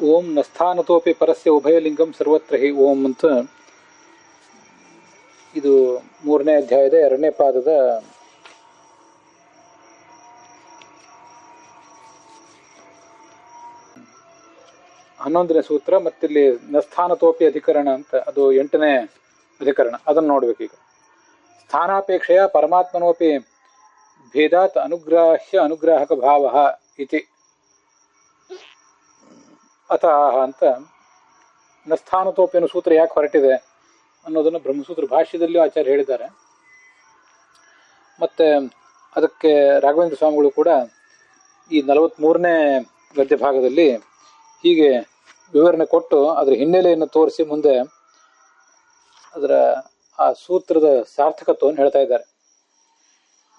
ಓಂ ನಸ್ಥಾನತೋಪಿ ಪರಸ್ಯ ಉಭಯಲಿಂಗಂ ಸರ್ವತ್ರ ಹಿ ಓಂ ಅಂತ ಇದು 3ನೇ ಅಧ್ಯಾಯದ 2ನೇ ಪಾದದ 11ನೇ ಸೂತ್ರ. ಮತ್ತಿಲ್ಲಿ ನಸ್ಥಾನತೋಪಿ ಅಧಿಕರಣ ಅಂತ ಅದು 8ನೇ ಅಧಿಕರಣ. ಅದನ್ನು ನೋಡ್ಬೇಕೀಗ. ಸ್ಥಾನಾಪೇಕ್ಷೆಯ ಪರಮಾತ್ಮನೋಪಿ ಭೇದಾತ್ ಅನುಗ್ರಾಹ್ಯ ಅನುಗ್ರಾಹಕ ಭಾವ ಇತಿ ಅತಃ ಅಂತ ನಸ್ಥಾನತೋಪಿ ಅನ್ನೋ ಸೂತ್ರ ಯಾಕೆ ಹೊರಟಿದೆ ಅನ್ನೋದನ್ನು ಬ್ರಹ್ಮಸೂತ್ರ ಭಾಷ್ಯದಲ್ಲಿ ಆಚಾರ್ಯ ಹೇಳಿದ್ದಾರೆ. ಮತ್ತೆ ಅದಕ್ಕೆ ರಾಘವೇಂದ್ರ ಸ್ವಾಮಿಗಳು ಕೂಡ ಈ 43ನೇ ಗದ್ಯ ಭಾಗದಲ್ಲಿ ಹೀಗೆ ವಿವರಣೆ ಕೊಟ್ಟು ಅದರ ಹಿನ್ನೆಲೆಯನ್ನು ತೋರಿಸಿ ಮುಂದೆ ಅದರ ಆ ಸೂತ್ರದ ಸಾರ್ಥಕತ್ವವನ್ನು ಹೇಳ್ತಾ ಇದ್ದಾರೆ.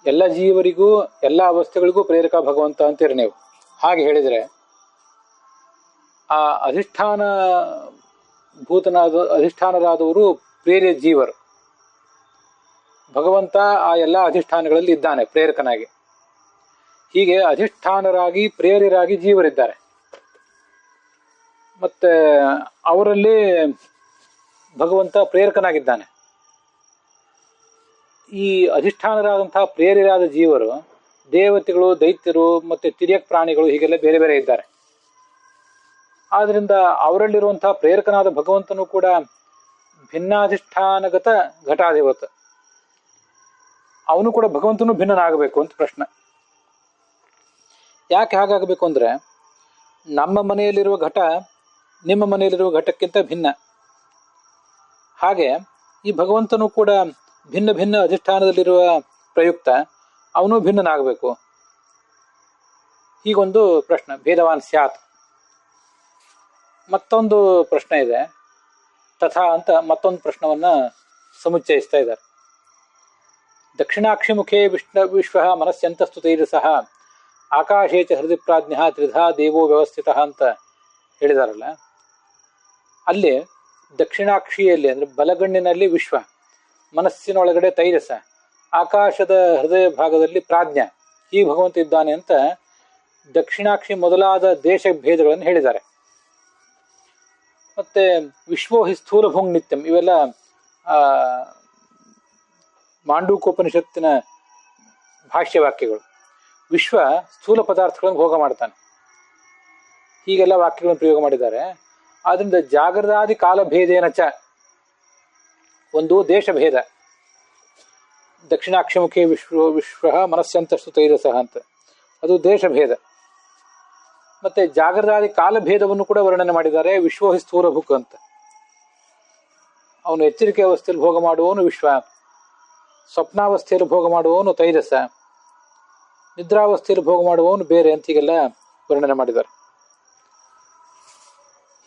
ಎಲ್ಲ ಜೀವರಿಗೂ ಎಲ್ಲ ಅವಸ್ಥೆಗಳಿಗೂ ಪ್ರೇರಕ ಭಗವಂತ ಅಂತೀರಿ ನೀವು. ಹಾಗೆ ಹೇಳಿದರೆ ಆ ಅಧಿಷ್ಠಾನರಾದವರು ಪ್ರೇರ್ಯ ಜೀವರು. ಭಗವಂತ ಆ ಎಲ್ಲ ಅಧಿಷ್ಠಾನಗಳಲ್ಲಿ ಇದ್ದಾನೆ ಪ್ರೇರಕನಾಗಿ. ಹೀಗೆ ಅಧಿಷ್ಠಾನರಾಗಿ ಪ್ರೇರ್ಯರಾಗಿ ಜೀವರಿದ್ದಾರೆ. ಮತ್ತೆ ಅವರಲ್ಲಿ ಭಗವಂತ ಪ್ರೇರಕನಾಗಿದ್ದಾನೆ. ಈ ಅಧಿಷ್ಠಾನರಾದಂತಹ ಪ್ರೇರ್ಯರಾದ ಜೀವರು ದೇವತೆಗಳು, ದೈತ್ಯರು ಮತ್ತೆ ತಿರ್ಯಕ್ ಪ್ರಾಣಿಗಳು ಹೀಗೆಲ್ಲ ಬೇರೆ ಬೇರೆ ಇದ್ದಾರೆ. ಆದ್ರಿಂದ ಅವರಲ್ಲಿರುವಂತಹ ಪ್ರೇರಕನಾದ ಭಗವಂತನು ಕೂಡ ಭಿನ್ನಾಧಿಷ್ಠಾನಗತ ಘಟಾಧಿಪತ. ಅವನು ಕೂಡ ಭಗವಂತನು ಭಿನ್ನನಾಗಬೇಕು ಅಂತ ಪ್ರಶ್ನೆ. ಯಾಕೆ ಹಾಗಾಗಬೇಕು ಅಂದ್ರೆ, ನಮ್ಮ ಮನೆಯಲ್ಲಿರುವ ಘಟ ನಿಮ್ಮ ಮನೆಯಲ್ಲಿರುವ ಘಟಕ್ಕಿಂತ ಭಿನ್ನ. ಹಾಗೆ ಈ ಭಗವಂತನು ಕೂಡ ಭಿನ್ನ ಭಿನ್ನ ಅಧಿಷ್ಠಾನದಲ್ಲಿರುವ ಪ್ರಯುಕ್ತ ಅವನು ಭಿನ್ನನಾಗಬೇಕು. ಹೀಗೊಂದು ಪ್ರಶ್ನೆ, ಭೇದವಾನ್ ಸ್ಯಾತ್. ಮತ್ತೊಂದು ಪ್ರಶ್ನೆ ಇದೆ, ತಥಾ ಅಂತ ಮತ್ತೊಂದು ಪ್ರಶ್ನವನ್ನ ಸಮುಚ್ಚಯಿಸ್ತಾ ಇದ್ದಾರೆ. ದಕ್ಷಿಣಾಕ್ಷಿ ಮುಖೇ ವಿಶ್ವ ಮನಸ್ಸಂತಸ್ತು ತೈಜಸಃ ಆಕಾಶೇ ಚ ಹೃದಯ ಪ್ರಾಜ್ಞ ತ್ರಿಧಾ ದೇವೋ ವ್ಯವಸ್ಥಿತ ಅಂತ ಹೇಳಿದಾರಲ್ಲ, ಅಲ್ಲಿ ದಕ್ಷಿಣಾಕ್ಷಿಯಲ್ಲಿ ಅಂದ್ರೆ ಬಲಗಣ್ಣಿನಲ್ಲಿ ವಿಶ್ವ, ಮನಸ್ಸಿನೊಳಗಡೆ ತೈಜಸ, ಆಕಾಶದ ಹೃದಯ ಭಾಗದಲ್ಲಿ ಪ್ರಾಜ್ಞ, ಈ ಭಗವಂತ ಇದ್ದಾನೆ ಅಂತ ದಕ್ಷಿಣಾಕ್ಷಿ ಮೊದಲಾದ ದೇಶ ಭೇದಗಳನ್ನು ಹೇಳಿದ್ದಾರೆ. ಮತ್ತೆ ವಿಶ್ವೋ ಹಿ ಸ್ಥೂಲ ಭುಂಗ್ ನಿತ್ಯಂ, ಇವೆಲ್ಲ ಮಾಂಡೂಕೋಪನಿಷತ್ತಿನ ಭಾಷ್ಯವಾಕ್ಯಗಳು. ವಿಶ್ವ ಸ್ಥೂಲ ಪದಾರ್ಥಗಳನ್ನು ಭೋಗ ಮಾಡ್ತಾನೆ, ಹೀಗೆಲ್ಲ ವಾಕ್ಯಗಳನ್ನು ಪ್ರಯೋಗ ಮಾಡಿದ್ದಾರೆ. ಆದ್ರಿಂದ ಜಾಗೃತಾದಿ ಕಾಲಭೇದೇನ ಚ, ಒಂದು ದೇಶ ಭೇದ, ದಕ್ಷಿಣಾಕ್ಷಿಮುಖಿ ವಿಶ್ವ ಮನಸ್ಸಂತಸ್ತು ತೈಜಸಃ ಅಂತ, ಅದು ದೇಶ ಭೇದ. ಮತ್ತೆ ಜಾಗೃತಾದಿ ಕಾಲಭೇದವನ್ನು ಕೂಡ ವರ್ಣನೆ ಮಾಡಿದ್ದಾರೆ. ವಿಶ್ವೋಹಿ ಸ್ಥೂಲ ಭುಕ್ ಅಂತ, ಅವನು ಎಚ್ಚರಿಕೆ ಅವಸ್ಥೆಯಲ್ಲಿ ಭೋಗ ಮಾಡುವವನು ವಿಶ್ವ, ಸ್ವಪ್ನಾವಸ್ಥೆಯಲ್ಲಿ ಭೋಗ ಮಾಡುವವನು ತೈಜಸ, ನಿದ್ರಾವಸ್ಥೆಯಲ್ಲಿ ಭೋಗ ಮಾಡುವವನು ಬೇರೆ ಅಂತ ಹೀಗೆಲ್ಲ ವರ್ಣನೆ ಮಾಡಿದ್ದಾರೆ.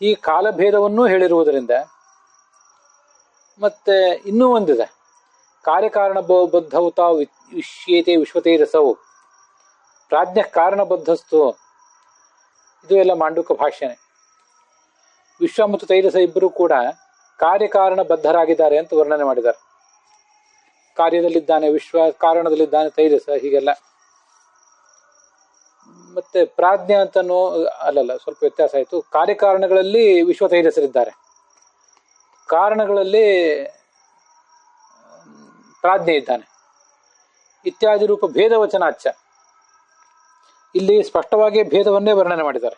ಈ ಕಾಲಭೇದವನ್ನು ಹೇಳಿರುವುದರಿಂದ ಮತ್ತೆ ಇನ್ನೂ ಒಂದಿದೆ, ಕಾರ್ಯಕಾರಣ ಬದ್ಧೌತ ವಿಶ್ಯೇತೆ ವಿಶ್ವತೈಜಸವು ಪ್ರಾಜ್ಞ ಕಾರಣಬದ್ಧಸ್ತು, ಇದು ಎಲ್ಲ ಮಾಂಡೂಕ ಭಾಷ್ಯನೇ. ವಿಶ್ವ ಮತ್ತು ತೈಜಸ ಇಬ್ಬರು ಕೂಡ ಕಾರ್ಯಕಾರಣ ಬದ್ಧರಾಗಿದ್ದಾರೆ ಅಂತ ವರ್ಣನೆ ಮಾಡಿದ್ದಾರೆ. ಕಾರ್ಯದಲ್ಲಿದ್ದಾನೆ ವಿಶ್ವ, ಕಾರಣದಲ್ಲಿದ್ದಾನೆ ತೈಜಸ, ಹೀಗೆಲ್ಲ. ಮತ್ತೆ ಪ್ರಾಜ್ಞ ಅಂತನೂ ಅಲ್ಲಲ್ಲ, ಸ್ವಲ್ಪ ವ್ಯತ್ಯಾಸ ಆಯಿತು. ಕಾರ್ಯಕಾರಣಗಳಲ್ಲಿ ವಿಶ್ವ ತೈಜಸರಿದ್ದಾರೆ, ಕಾರಣಗಳಲ್ಲಿ ಪ್ರಾಜ್ಞೆ ಇದ್ದಾನೆ. ಇತ್ಯಾದಿ ರೂಪ ಭೇದವಚನ ಅಚ್ಚ, ಇಲ್ಲಿ ಸ್ಪಷ್ಟವಾಗಿ ಭೇದವನ್ನೇ ವರ್ಣನೆ ಮಾಡಿದ್ದಾರೆ.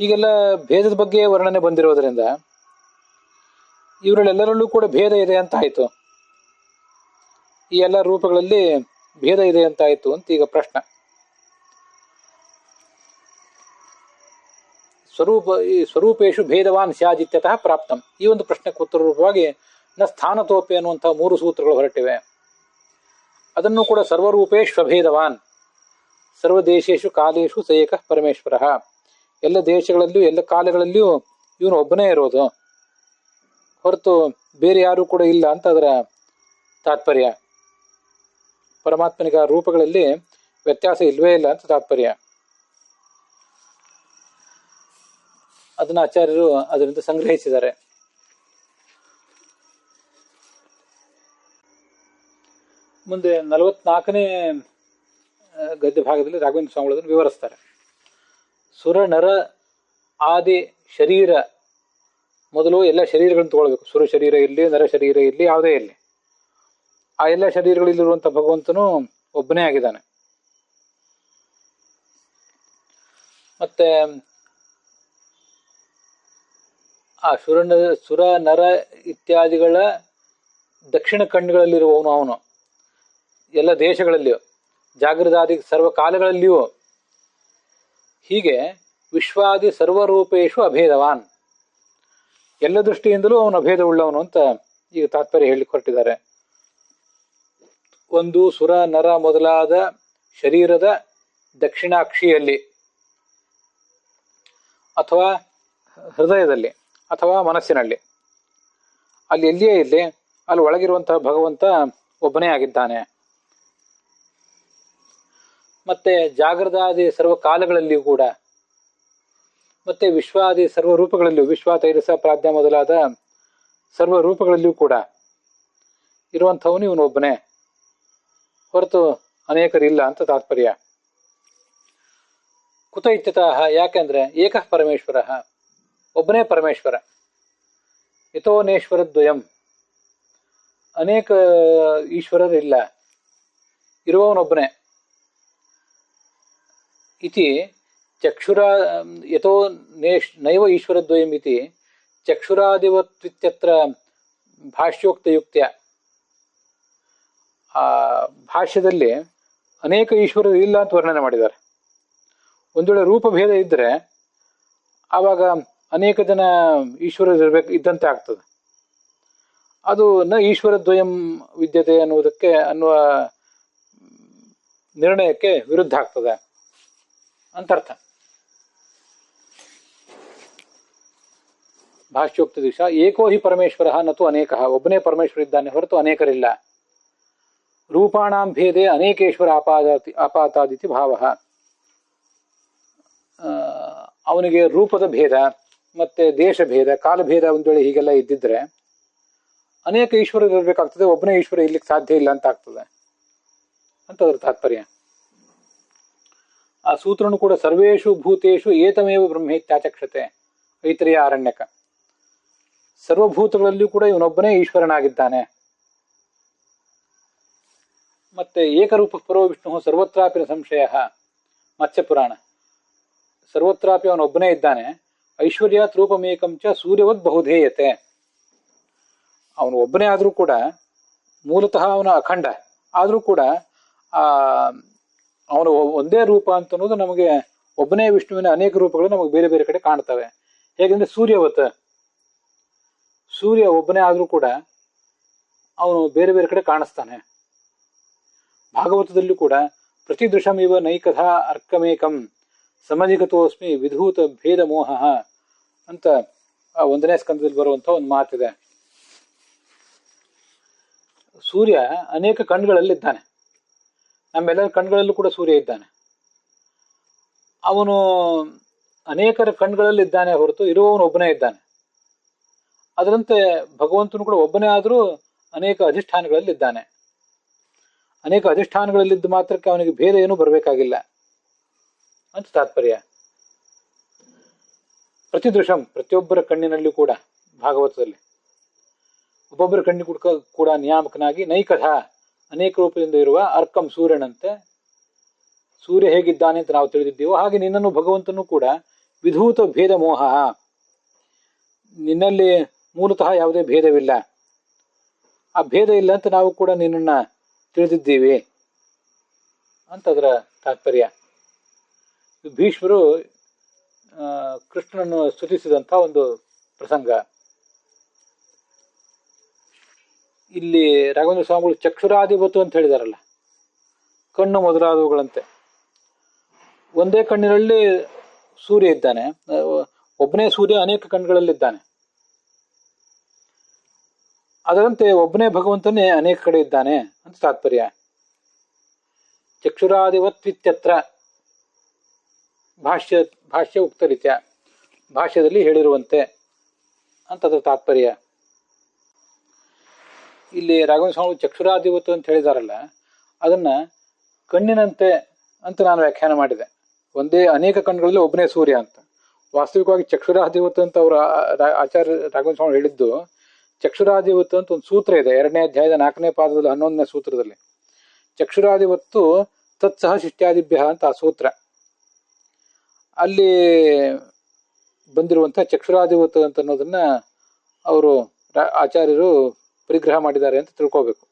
ಹೀಗೆಲ್ಲ ಭೇದದ ಬಗ್ಗೆ ವರ್ಣನೆ ಬಂದಿರೋದರಿಂದ ಇವರಲ್ಲೆಲ್ಲರಲ್ಲೂ ಕೂಡ ಭೇದ ಇದೆ ಅಂತ ಆಯ್ತು. ಈ ಎಲ್ಲ ರೂಪಗಳಲ್ಲಿ ಭೇದ ಇದೆ ಅಂತ ಆಯ್ತು ಅಂತ ಈಗ ಪ್ರಶ್ನೆ. ಸ್ವರೂಪೇಶು ಭೇದವಾನ್ ಸ್ಯಾದಿತ್ಯತಃ ಪ್ರಾಪ್ತಂ, ಈ ಒಂದು ಪ್ರಶ್ನೆಗೆ ಉತ್ತರ ರೂಪವಾಗಿ ನ ಸ್ಥಾನತೋಪಿ ಅನ್ನುವಂತಹ 3 ಸೂತ್ರಗಳು ಹೊರಟಿವೆ. ಅದನ್ನು ಕೂಡ ಸರ್ವರೂಪೇಶ್ವಭೇದವಾನ್ ಸರ್ವದೇಶೇಶು ಕಾಲೇಶು ಸಯೇಕ ಪರಮೇಶ್ವರ, ಎಲ್ಲ ದೇಶಗಳಲ್ಲಿಯೂ ಎಲ್ಲ ಕಾಲಗಳಲ್ಲಿಯೂ ಇವನು ಒಬ್ಬನೇ ಇರೋದು, ಹೊರತು ಬೇರೆ ಯಾರೂ ಕೂಡ ಇಲ್ಲ ಅಂತ ಅದರ ತಾತ್ಪರ್ಯ. ಪರಮಾತ್ಮನಿಗೆ ಆ ರೂಪಗಳಲ್ಲಿ ವ್ಯತ್ಯಾಸ ಇಲ್ವೇ ಇಲ್ಲ ಅಂತ ತಾತ್ಪರ್ಯ. ಅದನ್ನ ಆಚಾರ್ಯರು ಅದರಿಂದ ಸಂಗ್ರಹಿಸಿದ್ದಾರೆ. ಮುಂದೆ 44ನೇ ಗದ್ಯ ಭಾಗದಲ್ಲಿ ರಾಘವೇಂದ್ರ ಸ್ವಾಮಿಗಳು ಅದನ್ನು ವಿವರಿಸ್ತಾರೆ. ಸುರ ನರ ಆದಿ ಶರೀರ ಮೊದಲು ಎಲ್ಲ ಶರೀರಗಳನ್ನು ತಗೊಳ್ಬೇಕು. ಸುರ ಶರೀರ ಇರಲಿ, ನರ ಶರೀರ ಇರಲಿ, ಯಾವುದೇ ಇರಲಿ, ಆ ಎಲ್ಲ ಶರೀರಗಳಲ್ಲಿರುವಂಥ ಭಗವಂತನು ಒಬ್ಬನೇ ಆಗಿದ್ದಾನೆ. ಮತ್ತೆ ಆ ಸುರ ನರ ಇತ್ಯಾದಿಗಳ ದಕ್ಷಿಣ ಕಣ್ಣುಗಳಲ್ಲಿರುವವನು ಅವನು. ಎಲ್ಲ ದೇಶಗಳಲ್ಲಿಯೂ, ಜಾಗೃತಾದಿ ಸರ್ವಕಾಲಗಳಲ್ಲಿಯೂ, ಹೀಗೆ ವಿಶ್ವಾದಿ ಸರ್ವರೂಪೇಶು ಅಭೇದವಾನ್, ಎಲ್ಲ ದೃಷ್ಟಿಯಿಂದಲೂ ಅವನು ಅಭೇದವುಳ್ಳವನು ಅಂತ ಈಗ ತಾತ್ಪರ್ಯ ಹೇಳಿ ಹೊರಟಿದ್ದಾರೆ. ಒಂದು ಸುರ ನರ ಮೊದಲಾದ ಶರೀರದ ದಕ್ಷಿಣಾಕ್ಷಿಯಲ್ಲಿ ಅಥವಾ ಹೃದಯದಲ್ಲಿ ಅಥವಾ ಮನಸ್ಸಿನಲ್ಲಿ, ಅಲ್ಲಿ ಎಲ್ಲಿಯೇ ಇರಲಿ, ಅಲ್ಲಿ ಒಳಗಿರುವಂತಹ ಭಗವಂತ ಒಬ್ಬನೇ ಆಗಿದ್ದಾನೆ. ಮತ್ತೆ ಜಾಗೃತಾದಿ ಸರ್ವಕಾಲಗಳಲ್ಲಿಯೂ ಕೂಡ, ಮತ್ತೆ ವಿಶ್ವಾದಿ ಸರ್ವರೂಪಗಳಲ್ಲಿಯೂ, ವಿಶ್ವ ತೈರಸ ಪ್ರಾಜ್ಞ ಮೊದಲಾದ ಸರ್ವರೂಪಗಳಲ್ಲಿಯೂ ಕೂಡ ಇರುವಂಥವನು ಇವನು ಒಬ್ಬನೇ, ಹೊರತು ಅನೇಕರಿಲ್ಲ ಅಂತ ತಾತ್ಪರ್ಯ. ಕುತ ಇತ್ಯತಃ, ಯಾಕೆಂದ್ರೆ ಏಕಃ ಪರಮೇಶ್ವರ, ಒಬ್ಬನೇ ಪರಮೇಶ್ವರ. ಯಥೋನೇಶ್ವರ ದ್ವಯಂ, ಅನೇಕ ಈಶ್ವರರಿಲ್ಲ, ಇರುವವನೊಬ್ಬನೇ. ಇತಿ ಚಕ್ಷುರ ಯಥೋ ನೈವ ಈಶ್ವರದ್ವಯಂ ಇತಿ ಚಕ್ಷುರಾದಿವತ್ವಿತ್ಯತ್ರ ಭಾಷ್ಯೋಕ್ತಯುಕ್ತ್ಯ. ಆ ಭಾಷ್ಯದಲ್ಲಿ ಅನೇಕ ಈಶ್ವರರು ಇಲ್ಲ ಅಂತ ವರ್ಣನೆ ಮಾಡಿದ್ದಾರೆ. ಒಂದು ವೇಳೆ ರೂಪಭೇದ ಇದ್ದರೆ ಆವಾಗ ಅನೇಕ ಜನ ಈಶ್ವರರು ಇದ್ದಂತೆ ಆಗ್ತದೆ. ಅದು ನ ಈಶ್ವರದ್ವಯಂ ವಿದ್ಯತೆ ಅನ್ನುವ ನಿರ್ಣಯಕ್ಕೆ ವಿರುದ್ಧ ಆಗ್ತದೆ ಅಂತರ್ಥ. ಭಾಷ್ಯೋಕ್ತ ದಿವಸ ಏಕೋ ಹಿ ಪರಮೇಶ್ವರ ನತು ಅನೇಕ, ಒಬ್ಬನೇ ಪರಮೇಶ್ವರ ಇದ್ದಾನೆ ಹೊರತು ಅನೇಕರಿಲ್ಲ. ರೂಪಾಣಾಂ ಭೇದೆ ಅನೇಕೇಶ್ವರ ಆಪಾತಾದಿತಿ ಭಾವ. ಅವನಿಗೆ ರೂಪದ ಭೇದ ಮತ್ತೆ ದೇಶ ಭೇದ, ಕಾಲಭೇದ ಒಂದು ವೇಳೆ ಹೀಗೆಲ್ಲ ಇದ್ದಿದ್ರೆ ಅನೇಕ ಈಶ್ವರರು ಇರಬೇಕಾಗ್ತದೆ, ಒಬ್ಬನೇ ಈಶ್ವರ ಇರ್ಲಿಕ್ಕೆ ಸಾಧ್ಯ ಇಲ್ಲ ಅಂತ ಆಗ್ತದೆ ಅಂತ ಅದ್ರ ತಾತ್ಪರ್ಯ. ಆ ಸೂತ್ರನು ಕೂಡ ಸರ್ವೇಷು ಭೂತೇಷು ಏತಮೇವ ಬ್ರಹ್ಮೇತ್ಯಾಚಕ್ಷತೆ, ಐತರೇಯ ಆರಣ್ಯಕ. ಸರ್ವಭೂತಗಳಲ್ಲಿಯೂ ಕೂಡ ಇವನೊಬ್ಬನೇ ಈಶ್ವರನಾಗಿದ್ದಾನೆ. ಮತ್ತೆ ಏಕರೂಪ ಪರೋ ವಿಷ್ಣು ಸರ್ವತ್ರಾಪಿನ ಸಂಶಯ, ಮತ್ಸ್ಯಪುರಾಣ. ಸರ್ವತ್ರಾಪಿ ಅವನೊಬ್ಬನೇ ಇದ್ದಾನೆ. ಐಶ್ವರ್ಯಾತ್ ರೂಪಮೇಕಂ ಚ ಸೂರ್ಯವತ್ ಬಹುಧೇಯತೆ. ಅವನು ಒಬ್ಬನೇ ಆದರೂ ಕೂಡ, ಮೂಲತಃ ಅವನ ಅಖಂಡ ಆದರೂ ಕೂಡ ಅವನು ಒಂದೇ ರೂಪ ಅಂತ ಅನ್ನೋದು ನಮಗೆ, ಒಬ್ಬನೇ ವಿಷ್ಣುವಿನ ಅನೇಕ ರೂಪಗಳು ನಮಗೆ ಬೇರೆ ಬೇರೆ ಕಡೆ ಕಾಣ್ತವೆ. ಹೇಗೆಂದ್ರೆ ಸೂರ್ಯವತ್, ಸೂರ್ಯ ಒಬ್ಬನೇ ಆದರೂ ಕೂಡ ಅವನು ಬೇರೆ ಬೇರೆ ಕಡೆ ಕಾಣಿಸ್ತಾನೆ. ಭಾಗವತದಲ್ಲೂ ಕೂಡ ಪ್ರತಿದೃಶಂ ಇವ ನೈಕಥಾ ಅರ್ಕಮೇಕಂ ಸಮಧಿಗತೋಸ್ಮಿ ವಿಧೂತ ಭೇದ ಮೋಹ ಅಂತ ಆ 1ನೇ ಸ್ಕಂದದಲ್ಲಿ ಬರುವಂಥ ಒಂದು ಮಾತಿದೆ. ಸೂರ್ಯ ಅನೇಕ ಕಣ್ಗಳಲ್ಲಿದ್ದಾನೆ, ನಮ್ಮೆಲ್ಲರ ಕಣ್ಗಳಲ್ಲೂ ಕೂಡ ಸೂರ್ಯ ಇದ್ದಾನೆ. ಅವನು ಅನೇಕರ ಕಣ್ಗಳಲ್ಲಿದ್ದಾನೆ ಹೊರತು ಇರುವವನು ಒಬ್ಬನೇ ಇದ್ದಾನೆ. ಅದರಂತೆ ಭಗವಂತನು ಕೂಡ ಒಬ್ಬನೇ ಆದರೂ ಅನೇಕ ಅಧಿಷ್ಠಾನಗಳಲ್ಲಿದ್ದಾನೆ. ಅನೇಕ ಅಧಿಷ್ಠಾನಗಳಲ್ಲಿದ್ದ ಮಾತ್ರಕ್ಕೆ ಅವನಿಗೆ ಭೇದ ಏನೂ ಬರಬೇಕಾಗಿಲ್ಲ ಅಂತ ತಾತ್ಪರ್ಯ. ಪ್ರತಿದೃಶಂ, ಪ್ರತಿಯೊಬ್ಬರ ಕಣ್ಣಿನಲ್ಲೂ ಕೂಡ, ಭಾಗವತದಲ್ಲಿ ಒಬ್ಬೊಬ್ಬರ ಕಣ್ಣಿಗೂ ಕೂಡ ನಿಯಾಮಕನಾಗಿ, ನೈಕಥ ಅನೇಕ ರೂಪದಿಂದ ಇರುವ ಅರ್ಕಂ ಸೂರ್ಯನಂತೆ, ಸೂರ್ಯ ಹೇಗಿದ್ದಾನೆ ಅಂತ ನಾವು ತಿಳಿದಿದ್ದೀವೋ ಹಾಗೆ ನಿನ್ನನ್ನು ಭಗವಂತನು ಕೂಡ ವಿಧೂತ ಭೇದ ಮೋಹ, ನಿನ್ನಲ್ಲಿ ಮೂಲತಃ ಯಾವುದೇ ಭೇದವಿಲ್ಲ, ಆ ಭೇದ ಇಲ್ಲ ಅಂತ ನಾವು ಕೂಡ ನಿನ್ನನ್ನ ತಿಳಿದಿದ್ದೀವಿ ಅಂತ ಅದರ ತಾತ್ಪರ್ಯ. ಭೀಷ್ಮರು ಕೃಷ್ಣನನ್ನು ಸ್ತುತಿಸಿದಂಥ ಒಂದು ಪ್ರಸಂಗ. ಇಲ್ಲಿ ರಾಘವೇಂದ್ರ ಸ್ವಾಮಿಗಳು ಚಕ್ಷುರಾಧಿಪತು ಅಂತ ಹೇಳಿದಾರಲ್ಲ, ಕಣ್ಣು ಮೊದಲಾದವುಗಳಂತೆ. ಒಂದೇ ಕಣ್ಣಿನಲ್ಲಿ ಸೂರ್ಯ ಇದ್ದಾನೆ, ಒಬ್ಬನೇ ಸೂರ್ಯ ಅನೇಕ ಕಣ್ಗಳಲ್ಲಿದ್ದಾನೆ. ಅದರಂತೆ ಒಬ್ಬನೇ ಭಗವಂತನೇ ಅನೇಕ ಕಡೆ ಇದ್ದಾನೆ ಅಂತ ತಾತ್ಪರ್ಯ. ಚಕ್ಷುರಾದಿವತ್ವಿತ್ಯತ್ರ ಭಾಷ್ಯ ಉಕ್ತರೀತ್ಯ, ಭಾಷ್ಯದಲ್ಲಿ ಹೇಳಿರುವಂತೆ ಅಂತ ಅದರ ತಾತ್ಪರ್ಯ. ಇಲ್ಲಿ ರಾಘವೇಂದ್ರ ಸ್ವಾಮಿ ಚಕ್ಷುರಾಧಿಪತು ಅಂತ ಹೇಳಿದಾರಲ್ಲ, ಅದನ್ನ ಕಣ್ಣಿನಂತೆ ಅಂತ ನಾನು ವ್ಯಾಖ್ಯಾನ ಮಾಡಿದೆ. ಒಂದೇ ಅನೇಕ ಕಣ್ಗಳಲ್ಲಿ ಒಬ್ಬನೇ ಸೂರ್ಯ ಅಂತ. ವಾಸ್ತವಿಕವಾಗಿ ಚಕ್ಷುರಾಧಿವತ್ ಅಂತ ಅವರು ಆಚಾರ್ಯ ರಾಘವೇಂದ್ರ ಸ್ವಾಮಿ ಹೇಳಿದ್ದು, ಚಕ್ಷುರಾಧಿವತ್ ಅಂತ ಒಂದು ಸೂತ್ರ ಇದೆ 2ನೇ ಅಧ್ಯಾಯದ 4ನೇ ಪಾದದಲ್ಲಿ 11ನೇ ಸೂತ್ರದಲ್ಲಿ. ಚಕ್ಷುರಾಧಿವತ್ತು ತತ್ಸಹ ಶಿಷ್ಟ್ಯಾದಿಭ್ಯ ಅಂತ ಆ ಸೂತ್ರ. ಅಲ್ಲಿ ಬಂದಿರುವಂತಹ ಚಕ್ಷುರಾಧಿವತ್ ಅಂತ ಅನ್ನೋದನ್ನ ಅವರು ಆಚಾರ್ಯರು ಪರಿಗ್ರಹ ಮಾಡಿದ್ದಾರೆ ಅಂತ ತಿಳ್ಕೋಬೇಕು.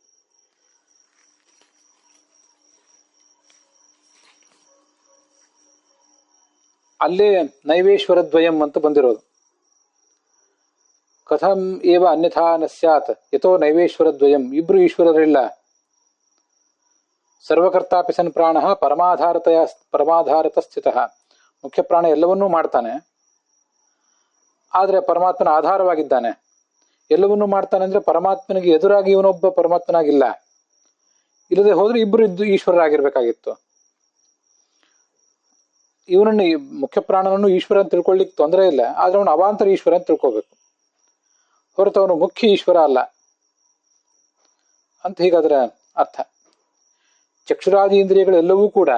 ಅಲ್ಲೇ ನೈವೇಶ್ವರ ದ್ವಯಂ ಅಂತ ಬಂದಿರೋದು. ಕಥಂ ಏವ ಅನ್ಯಥಾ ನ ಸ್ಯಾತ್ ಯಥೋ ನೈವೇಶ್ವರ ದ್ವಯಂ, ಇಬ್ರು ಈಶ್ವರರಿಲ್ಲ. ಸರ್ವಕರ್ತಾಪಿ ಸನ್ ಪ್ರಾಣ ಪರಮಾಧಾರತ ಸ್ಥಿತ, ಮುಖ್ಯ ಪ್ರಾಣ ಎಲ್ಲವನ್ನೂ ಮಾಡ್ತಾನೆ, ಆದರೆ ಪರಮಾತ್ಮನ ಆಧಾರವಾಗಿದ್ದಾನೆ. ಎಲ್ಲವನ್ನೂ ಮಾಡ್ತಾನೆ ಅಂದ್ರೆ ಪರಮಾತ್ಮನಿಗೆ ಎದುರಾಗಿ ಇವನೊಬ್ಬ ಪರಮಾತ್ಮನಾಗಿಲ್ಲ. ಇಲ್ಲದೆ ಹೋದ್ರೆ ಇಬ್ರು ಇದ್ದು ಈಶ್ವರರಾಗಿರ್ಬೇಕಾಗಿತ್ತು. ಇವನನ್ನು ಮುಖ್ಯ ಪ್ರಾಣನನ್ನು ಈಶ್ವರ ಅಂತ ತಿಳ್ಕೊಳ್ಳಿಕ್ಕೆ ತೊಂದರೆ ಇಲ್ಲ, ಆದ್ರೆ ಅವನು ಅವಾಂತರ ಈಶ್ವರ ಅಂತ ತಿಳ್ಕೋಬೇಕು, ಹೊರತು ಅವನು ಮುಖ್ಯ ಈಶ್ವರ ಅಲ್ಲ ಅಂತ ಹೀಗಾದ್ರೆ ಅರ್ಥ. ಚಕ್ಷುರಾದಿ ಇಂದ್ರಿಯಗಳೆಲ್ಲವೂ ಕೂಡ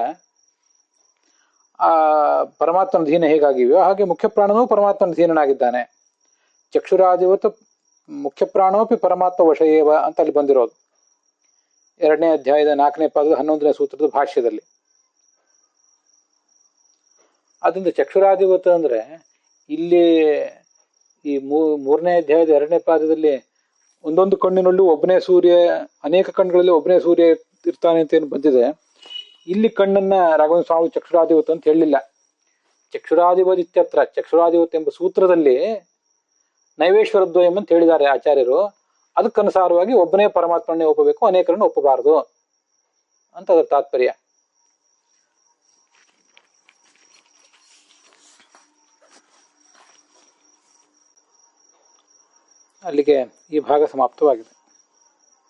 ಆ ಪರಮಾತ್ಮನ ಅಧೀನ ಹೇಗಾಗಿವೆಯೋ ಹಾಗೆ ಮುಖ್ಯ ಪ್ರಾಣನೂ ಪರಮಾತ್ಮನ ಅಧೀನನಾಗಿದ್ದಾನೆ. ಚಕ್ಷುರಾದಿವತ್ತು ಮುಖ್ಯ ಪ್ರಾಣೋಪಿ ಪರಮಾತ್ಮ ವಶಯೇವ ಅಂತ ಅಲ್ಲಿ ಬಂದಿರೋದು 2ನೇ ಅಧ್ಯಾಯದ 4ನೇ ಪಾದದ 11ನೇ ಸೂತ್ರದ ಭಾಷ್ಯದಲ್ಲಿ. ಅದರಿಂದ ಚಕ್ಷುರಾಧಿಪತ ಅಂದ್ರೆ ಇಲ್ಲಿ ಈ 3ನೇ ಅಧ್ಯಾಯದ 2ನೇ ಪಾದದಲ್ಲಿ ಒಂದೊಂದು ಕಣ್ಣಿನಲ್ಲೂ ಒಬ್ಬನೇ ಸೂರ್ಯ, ಅನೇಕ ಕಣ್ಣುಗಳಲ್ಲಿ ಒಬ್ಬನೇ ಸೂರ್ಯ ಇರ್ತಾನೆ ಅಂತ ಏನು ಬಂದಿದೆ. ಇಲ್ಲಿ ಕಣ್ಣನ್ನ ರಾಘವೇಂದ್ರ ಸ್ವಾಮಿ ಚಕ್ಷುರಾಧಿಪತ ಅಂತ ಹೇಳಲಿಲ್ಲ. ಚಕ್ಷುರಾಧಿಪತಿ ಇತ್ಯತ್ರ, ಚಕ್ಷುರಾಧಿಪತಿ ಎಂಬ ಸೂತ್ರದಲ್ಲಿ ನೈವೇಶ್ವರ ದ್ವಯಂ ಅಂತ ಹೇಳಿದ್ದಾರೆ ಆಚಾರ್ಯರು. ಅದಕ್ಕನುಸಾರವಾಗಿ ಒಬ್ಬನೇ ಪರಮಾತ್ಮನೇ ಒಪ್ಪಬೇಕು, ಅನೇಕರನ್ನು ಒಪ್ಪಬಾರದು ಅಂತ ಅದರ ತಾತ್ಪರ್ಯ. ಅಲ್ಲಿಗೆ ಈ ಭಾಗ ಸಮಾಪ್ತವಾಗಿದೆ.